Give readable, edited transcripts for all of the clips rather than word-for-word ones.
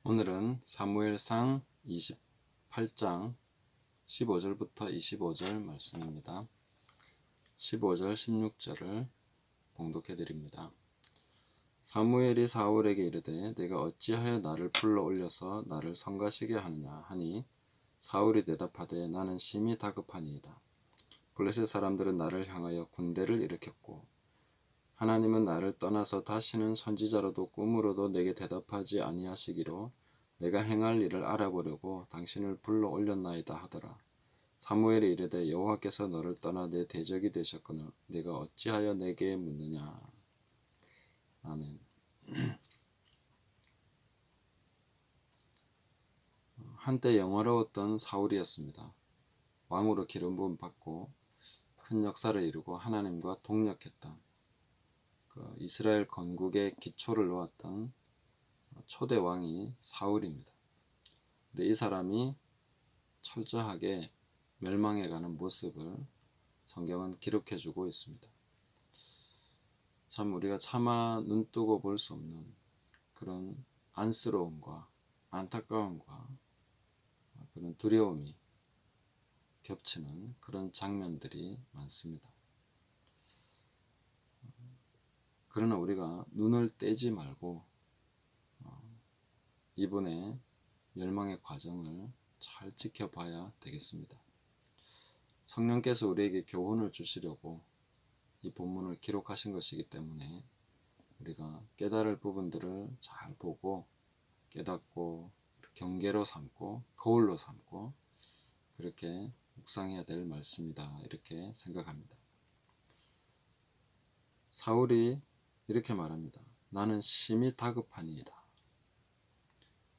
오늘은 사무엘상 28장 15절부터 25절 말씀입니다. 15절 16절을 봉독해 드립니다. 사무엘이 사울에게 이르되 내가 어찌하여 나를 불러 올려서 나를 성가시게 하느냐 하니 사울이 대답하되 나는 심히 다급하니이다. 블레셋 사람들은 나를 향하여 군대를 일으켰고 하나님은 나를 떠나서 다시는 선지자로도 꿈으로도 내게 대답하지 아니하시기로 내가 행할 일을 알아보려고 당신을 불러 올렸나이다 하더라. 사무엘이 이르되 여호와께서 너를 떠나 내 대적이 되셨거늘 내가 어찌하여 내게 묻느냐. 아멘. 한때 영화로웠던 사울이었습니다. 왕으로 기름 부음 받고 큰 역사를 이루고 하나님과 동력했던 이스라엘 건국의 기초를 놓았던 초대 왕이 사울입니다. 근데 이 사람이 철저하게 멸망해가는 모습을 성경은 기록해주고 있습니다. 참 우리가 차마 눈뜨고 볼 수 없는 그런 안쓰러움과 안타까움과 그런 두려움이 겹치는 그런 장면들이 많습니다. 그러나 우리가 눈을 떼지 말고 이분의 멸망의 과정을 잘 지켜봐야 되겠습니다. 성령께서 우리에게 교훈을 주시려고 이 본문을 기록하신 것이기 때문에 우리가 깨달을 부분들을 잘 보고 깨닫고 경계로 삼고 거울로 삼고 그렇게 묵상해야 될 말씀이다 이렇게 생각합니다. 사울이 이렇게 말합니다. 나는 심히 다급하니이다.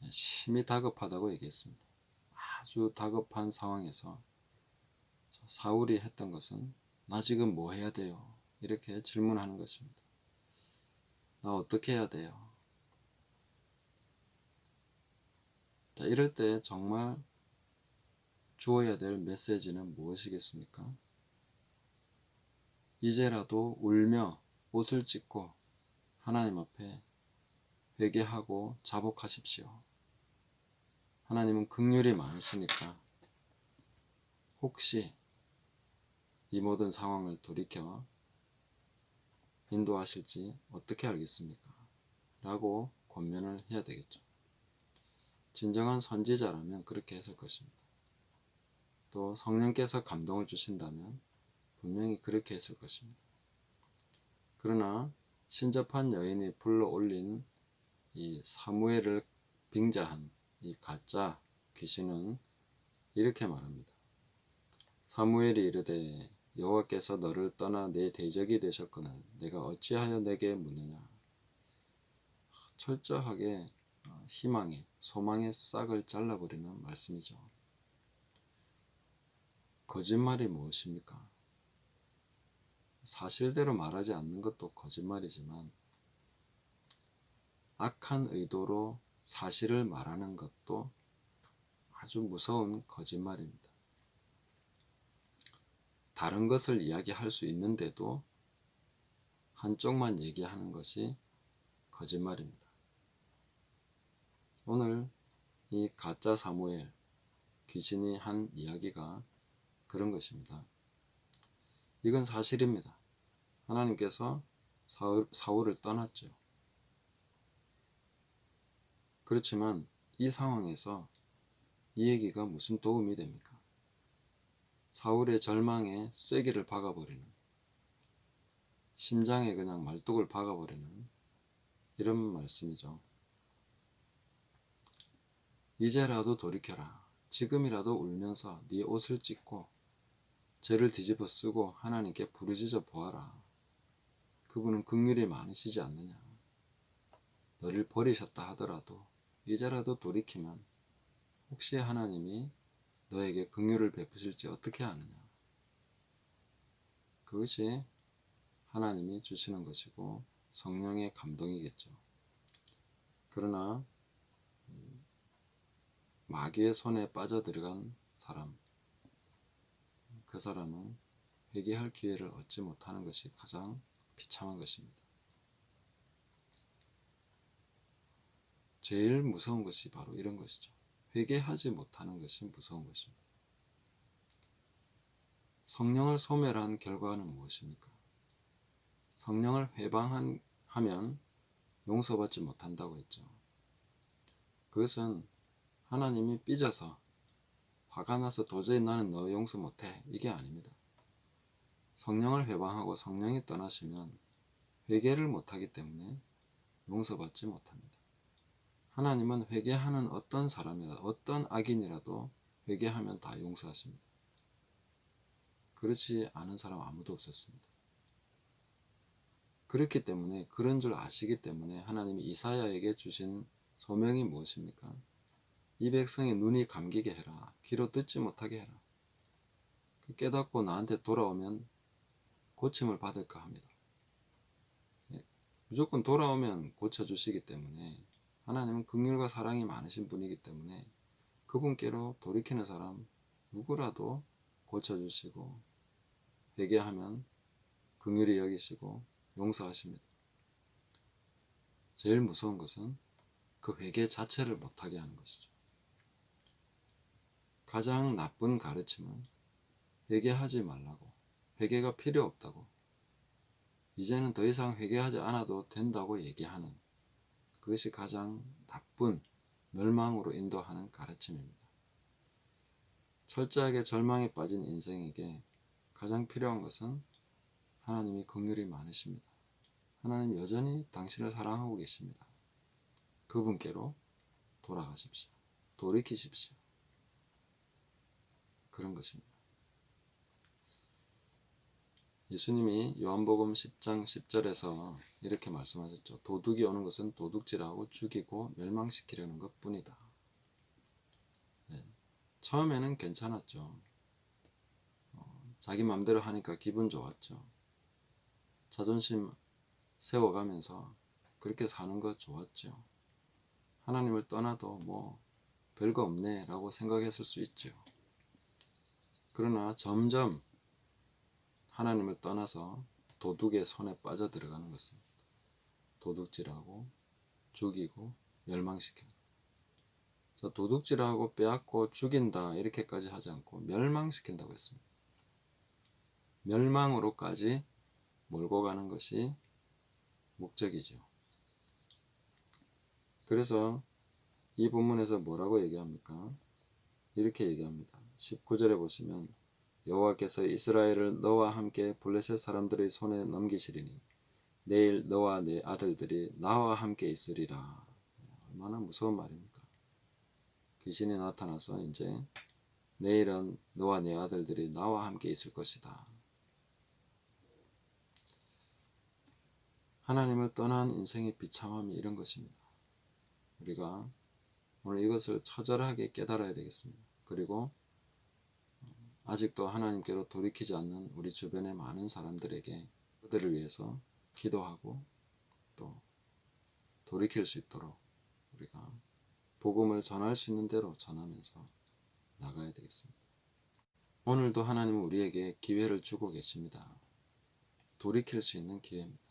심히 다급하다고 얘기했습니다. 아주 다급한 상황에서 사울이 했던 것은 나 지금 뭐 해야 돼요? 이렇게 질문하는 것입니다. 나 어떻게 해야 돼요? 자, 이럴 때 정말 주어야 될 메시지는 무엇이겠습니까? 이제라도 울며 옷을 찢고 하나님 앞에 회개하고 자복하십시오. 하나님은 긍휼이 많으시니까 혹시 이 모든 상황을 돌이켜 인도하실지 어떻게 알겠습니까? 라고 권면을 해야 되겠죠. 진정한 선지자라면 그렇게 했을 것입니다. 또 성령께서 감동을 주신다면 분명히 그렇게 했을 것입니다. 그러나 신접한 여인이 불러 올린 이 사무엘을 빙자한 이 가짜 귀신은 이렇게 말합니다. 사무엘이 이르되 여호와께서 너를 떠나 내 대적이 되셨거늘 내가 어찌하여 내게 묻느냐. 철저하게 희망의 소망의 싹을 잘라버리는 말씀이죠. 거짓말이 무엇입니까? 사실대로 말하지 않는 것도 거짓말이지만 악한 의도로 사실을 말하는 것도 아주 무서운 거짓말입니다. 다른 것을 이야기할 수 있는데도 한쪽만 얘기하는 것이 거짓말입니다. 오늘 이 가짜 사무엘 귀신이 한 이야기가 그런 것입니다. 이건 사실입니다. 하나님께서 사울을 떠났죠. 그렇지만 이 상황에서 이 얘기가 무슨 도움이 됩니까? 사울의 절망에 쐐기를 박아버리는, 심장에 그냥 말뚝을 박아버리는 이런 말씀이죠. 이제라도 돌이켜라. 지금이라도 울면서 네 옷을 찢고 죄를 뒤집어 쓰고 하나님께 부르짖어 보아라. 그분은 긍휼이 많으시지 않느냐. 너를 버리셨다 하더라도 이제라도 돌이키면 혹시 하나님이 너에게 긍휼을 베푸실지 어떻게 아느냐. 그것이 하나님이 주시는 것이고 성령의 감동이겠죠. 그러나 마귀의 손에 빠져들어간 사람, 그 사람은 회개할 기회를 얻지 못하는 것이 가장 비참한 것입니다. 제일 무서운 것이 바로 이런 것이죠. 회개하지 못하는 것이 무서운 것입니다. 성령을 소멸한 결과는 무엇입니까? 성령을 회방하면 용서받지 못한다고 했죠. 그것은 하나님이 삐져서 화가 나서 도저히 나는 너 용서 못해, 이게 아닙니다. 성령을 회방하고 성령이 떠나시면 회개를 못하기 때문에 용서받지 못합니다. 하나님은 회개하는 어떤 사람이라도, 어떤 악인이라도 회개하면 다 용서하십니다. 그렇지 않은 사람 아무도 없었습니다. 그렇기 때문에, 그런 줄 아시기 때문에 하나님이 이사야에게 주신 소명이 무엇입니까? 이 백성의 눈이 감기게 해라. 귀로 듣지 못하게 해라. 깨닫고 나한테 돌아오면 고침을 받을까 합니다. 무조건 돌아오면 고쳐주시기 때문에, 하나님은 긍휼과 사랑이 많으신 분이기 때문에 그분께로 돌이키는 사람 누구라도 고쳐주시고 회개하면 긍휼히 여기시고 용서하십니다. 제일 무서운 것은 그 회개 자체를 못하게 하는 것이죠. 가장 나쁜 가르침은 회개하지 말라고, 회개가 필요 없다고, 이제는 더 이상 회개하지 않아도 된다고 얘기하는, 그것이 가장 나쁜 멸망으로 인도하는 가르침입니다. 철저하게 절망에 빠진 인생에게 가장 필요한 것은 하나님이 긍휼이 많으십니다. 하나님 여전히 당신을 사랑하고 계십니다. 그분께로 돌아가십시오. 돌이키십시오. 그런 것입니다. 예수님이 요한복음 10장 10절에서 이렇게 말씀하셨죠. 도둑이 오는 것은 도둑질하고 죽이고 멸망시키려는 것뿐이다. 네. 처음에는 괜찮았죠. 자기 맘대로 하니까 기분 좋았죠. 자존심 세워가면서 그렇게 사는 거 좋았죠. 하나님을 떠나도 뭐 별거 없네 라고 생각했을 수 있죠. 그러나 점점 하나님을 떠나서 도둑의 손에 빠져들어가는 것은 도둑질하고 죽이고 멸망시키는 것. 도둑질하고 빼앗고 죽인다 이렇게까지 하지 않고 멸망시킨다고 했습니다. 멸망으로까지 몰고 가는 것이 목적이죠. 그래서 이 본문에서 뭐라고 얘기합니까? 이렇게 얘기합니다. 19절에 보시면 여호와께서 이스라엘을 너와 함께 블레셋 사람들의 손에 넘기시리니 내일 너와 네 아들들이 나와 함께 있으리라. 얼마나 무서운 말입니까? 귀신이 나타나서 이제 내일은 너와 네 아들들이 나와 함께 있을 것이다. 하나님을 떠난 인생의 비참함이 이런 것입니다. 우리가 오늘 이것을 처절하게 깨달아야 되겠습니다. 그리고 아직도 하나님께로 돌이키지 않는 우리 주변의 많은 사람들에게 그들을 위해서 기도하고 또 돌이킬 수 있도록 우리가 복음을 전할 수 있는 대로 전하면서 나가야 되겠습니다. 오늘도 하나님은 우리에게 기회를 주고 계십니다. 돌이킬 수 있는 기회입니다.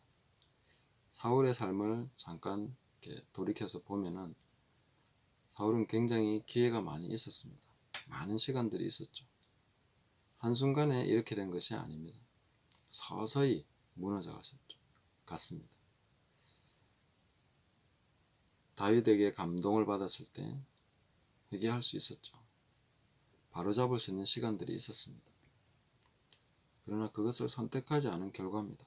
사울의 삶을 잠깐 이렇게 돌이켜서 보면은 사울은 굉장히 기회가 많이 있었습니다. 많은 시간들이 있었죠. 한순간에 이렇게 된 것이 아닙니다. 서서히 무너져 갔습니다. 다윗에게 감동을 받았을 때 회개할 수 있었죠. 바로잡을 수 있는 시간들이 있었습니다. 그러나 그것을 선택하지 않은 결과입니다.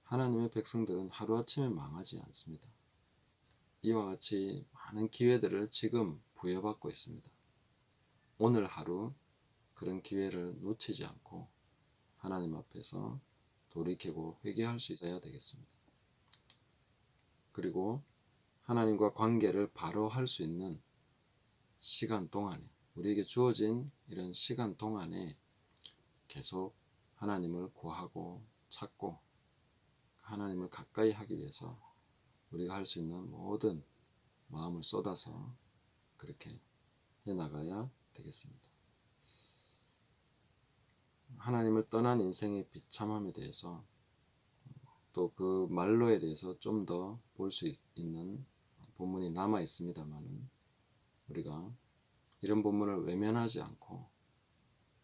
하나님의 백성들은 하루아침에 망하지 않습니다. 이와 같이 많은 기회들을 지금 부여받고 있습니다. 오늘 하루 그런 기회를 놓치지 않고 하나님 앞에서 돌이키고 회개할 수 있어야 되겠습니다. 그리고 하나님과 관계를 바로 할 수 있는 시간 동안에, 우리에게 주어진 이런 시간 동안에 계속 하나님을 구하고 찾고 하나님을 가까이 하기 위해서 우리가 할 수 있는 모든 마음을 쏟아서 그렇게 해나가야 되겠습니다. 하나님을 떠난 인생의 비참함에 대해서 또 그 말로에 대해서 좀 더 볼 수 있는 본문이 남아 있습니다만은 우리가 이런 본문을 외면하지 않고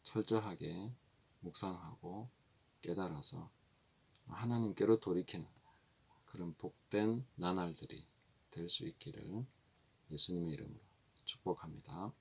철저하게 묵상하고 깨달아서 하나님께로 돌이키는 그런 복된 나날들이 될 수 있기를 예수님의 이름으로 축복합니다.